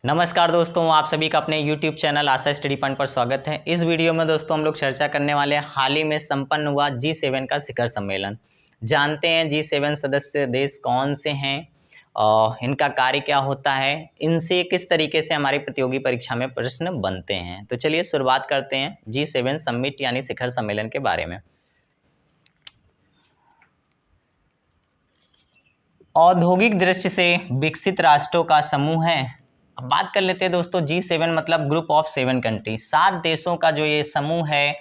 नमस्कार दोस्तों, आप सभी का अपने YouTube चैनल आशा स्टडी पॉइंट पर स्वागत है। इस वीडियो में दोस्तों हम लोग चर्चा करने वाले हैं हाल ही में संपन्न हुआ G7 का शिखर सम्मेलन। जानते हैं G7 सदस्य देश कौन से हैं और इनका कार्य क्या होता है, इनसे किस तरीके से हमारी प्रतियोगी परीक्षा में प्रश्न बनते हैं। तो चलिए शुरुआत करते हैं G7 समिट यानी शिखर सम्मेलन के बारे में। औद्योगिक दृष्टि से विकसित राष्ट्रों का समूह है। अब बात कर लेते हैं दोस्तों, G7 मतलब ग्रुप ऑफ 7 कंट्री, 7 देशों का जो ये समूह है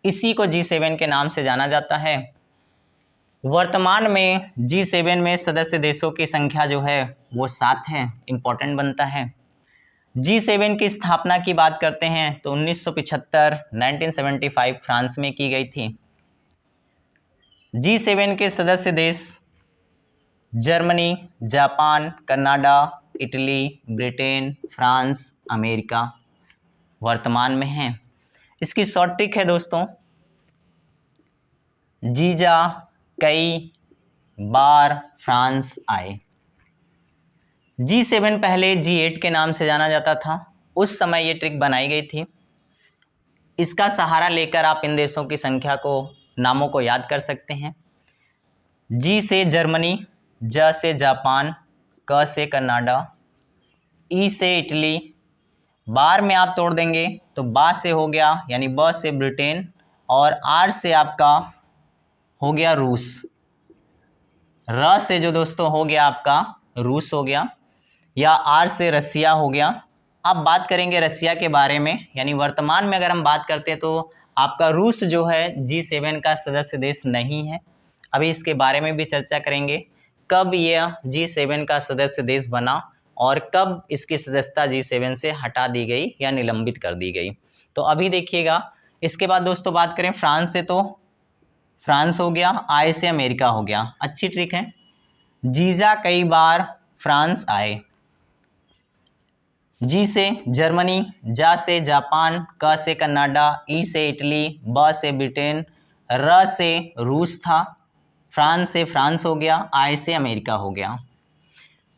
इसी को G7 के नाम से जाना जाता है। वर्तमान में G7 में सदस्य देशों की संख्या जो है वो 7 है, इंपॉर्टेंट बनता है। G7 की स्थापना की बात करते हैं तो 1975 1975 फ्रांस में की गई थी। G7 के सदस्य देश Germany, Japan, Canada, Italy, Britain, France, America वर्तमान में हैं। इसकी शॉर्ट ट्रिक है दोस्तों, जीजा कई बार फ्रांस आए। G7 पहले G8 के नाम से जाना जाता था, उस समय ये ट्रिक बनाई गई थी। इसका सहारा लेकर आप इन देशों की संख्या को, नामों को याद कर सकते हैं। G से जर्मनी, ज से जापान, क से कनाडा, ई से इटली, बार में आप तोड़ देंगे तो बा से हो गया यानी ब से ब्रिटेन, और आर से आपका हो गया रूस। र से जो दोस्तों हो गया आपका रूस हो गया, या आर से रसिया हो गया। अब बात करेंगे रसिया के बारे में, यानी वर्तमान में अगर हम बात करते हैं तो आपका रूस जो है G7 का सदस्य देश नहीं है। अभी इसके बारे में भी चर्चा करेंगे, कब यह G7 का सदस्य देश बना और कब इसकी सदस्यता G7 से हटा दी गई या निलंबित कर दी गई। तो अभी देखिएगा। इसके बाद दोस्तों बात करें फ्रांस से, तो फ्रांस हो गया, आई से अमेरिका हो गया। अच्छी ट्रिक है, जीजा कई बार फ्रांस आए। जी से जर्मनी, जा से जापान, क से कनाडा, ई से इटली, ब से ब्रिटेन, र से रूस था, फ्रांस से फ्रांस हो गया, आई से अमेरिका हो गया।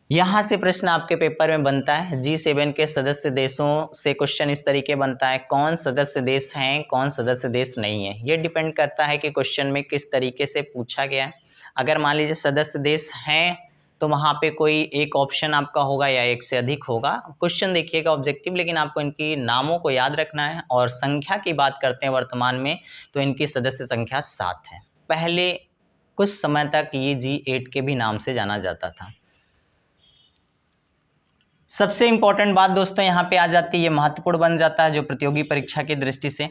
यहाँ से प्रश्न आपके पेपर में बनता है। G7 के सदस्य देशों से क्वेश्चन इस तरीके बनता है, कौन सदस्य देश हैं, कौन सदस्य देश नहीं है। ये डिपेंड करता है कि क्वेश्चन में किस तरीके से पूछा गया है। अगर मान लीजिए सदस्य देश हैं तो वहाँ पे कोई एक ऑप्शन आपका होगा या एक से अधिक होगा। क्वेश्चन देखिएगा ऑब्जेक्टिव, लेकिन आपको इनकी नामों को याद रखना है। और संख्या की बात करते हैं वर्तमान में, तो इनकी सदस्य संख्या 7 है। पहले कुछ समय तक ये G8 के भी नाम से जाना जाता था। सबसे इंपॉर्टेंट बात दोस्तों यहाँ पे आ जाती है, ये महत्वपूर्ण बन जाता है जो प्रतियोगी परीक्षा की दृष्टि से।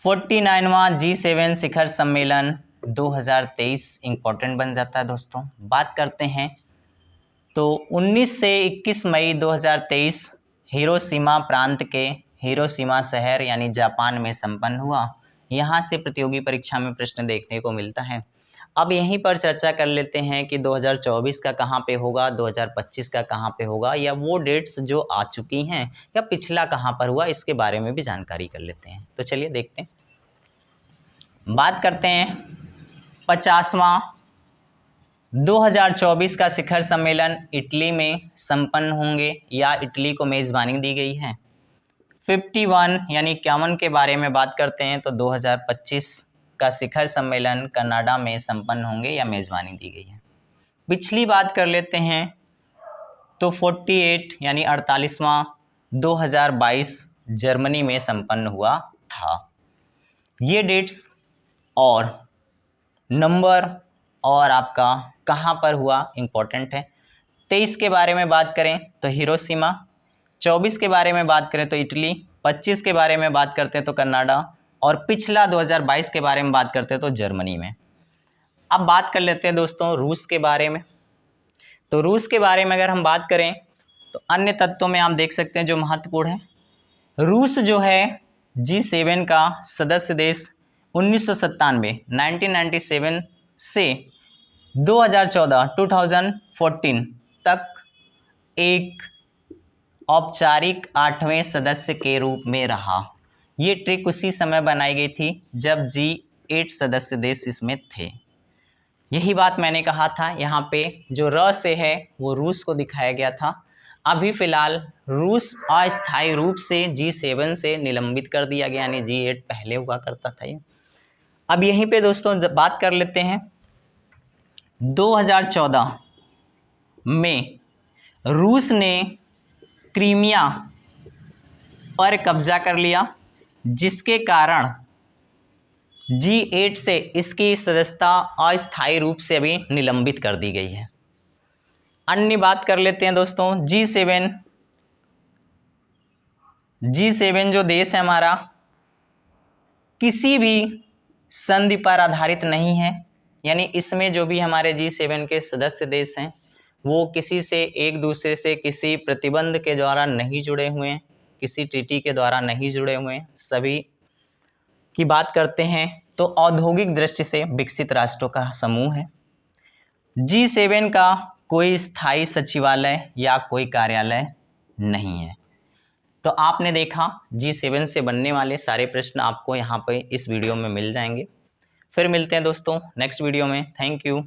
49वां G7 शिखर सम्मेलन 2023 इंपॉर्टेंट बन जाता है दोस्तों। बात करते हैं तो 19 से 21 मई 2023 हिरोशिमा प्रांत के हिरोशिमा शहर यानी जापान में संपन्न हुआ। यहाँ से प्रतियोगी परीक्षा में प्रश्न देखने को मिलता है। अब यहीं पर चर्चा कर लेते हैं कि 2024 का कहाँ पे होगा, 2025 का कहाँ पे होगा, या वो डेट्स जो आ चुकी हैं या पिछला कहाँ पर हुआ, इसके बारे में भी जानकारी कर लेते हैं। तो चलिए देखते हैं। बात करते हैं 50वां 2024 का शिखर सम्मेलन इटली में संपन्न होंगे या इटली को मेज़बानी दी गई है। 51 यानी 51 के बारे में बात करते हैं तो 2025 का शिखर सम्मेलन कनाडा में संपन्न होंगे या मेज़बानी दी गई है। पिछली बात कर लेते हैं तो 48 यानी 48वां 2022 जर्मनी में संपन्न हुआ था। ये डेट्स और नंबर और आपका कहाँ पर हुआ इंपॉर्टेंट है। 23 के बारे में बात करें तो हिरोशिमा, 24 के बारे में बात करें तो इटली, 25 के बारे में बात करते हैं तो कनाडा, और पिछला 2022 के बारे में बात करते हैं तो जर्मनी में। अब बात कर लेते हैं दोस्तों रूस के बारे में। तो रूस के बारे में अगर हम बात करें तो अन्य तत्वों में आप देख सकते हैं जो महत्वपूर्ण है। रूस जो है G7 का सदस्य देश 1997 से 2014 तक एक औपचारिक 8वें सदस्य के रूप में रहा। ये ट्रिक उसी समय बनाई गई थी जब G8 सदस्य देश इसमें थे। यही बात मैंने कहा था, यहाँ पे जो र से है वो रूस को दिखाया गया था। अभी फिलहाल रूस अस्थायी रूप से G7 से निलंबित कर दिया गया, यानी G8 पहले हुआ करता था ये। अब यहीं पे दोस्तों बात कर लेते हैं 2014 में रूस ने क्रीमिया पर कब्जा कर लिया, जिसके कारण G8 से इसकी सदस्यता अस्थायी रूप से अभी निलंबित कर दी गई है। अन्य बात कर लेते हैं दोस्तों G7 जो देश है हमारा किसी भी संधि पर आधारित नहीं है, यानी इसमें जो भी हमारे G7 के सदस्य देश हैं वो किसी से एक दूसरे से किसी प्रतिबंध के द्वारा नहीं जुड़े हुए हैं, किसी ट्रीटी के द्वारा नहीं जुड़े हुए हैं। सभी की बात करते हैं तो औद्योगिक दृष्टि से विकसित राष्ट्रों का समूह है। G7 का कोई स्थायी सचिवालय या कोई कार्यालय नहीं है। तो आपने देखा G7 से बनने वाले सारे प्रश्न आपको यहाँ पर इस वीडियो में मिल जाएंगे। फिर मिलते हैं दोस्तों नेक्स्ट वीडियो में। Thank you.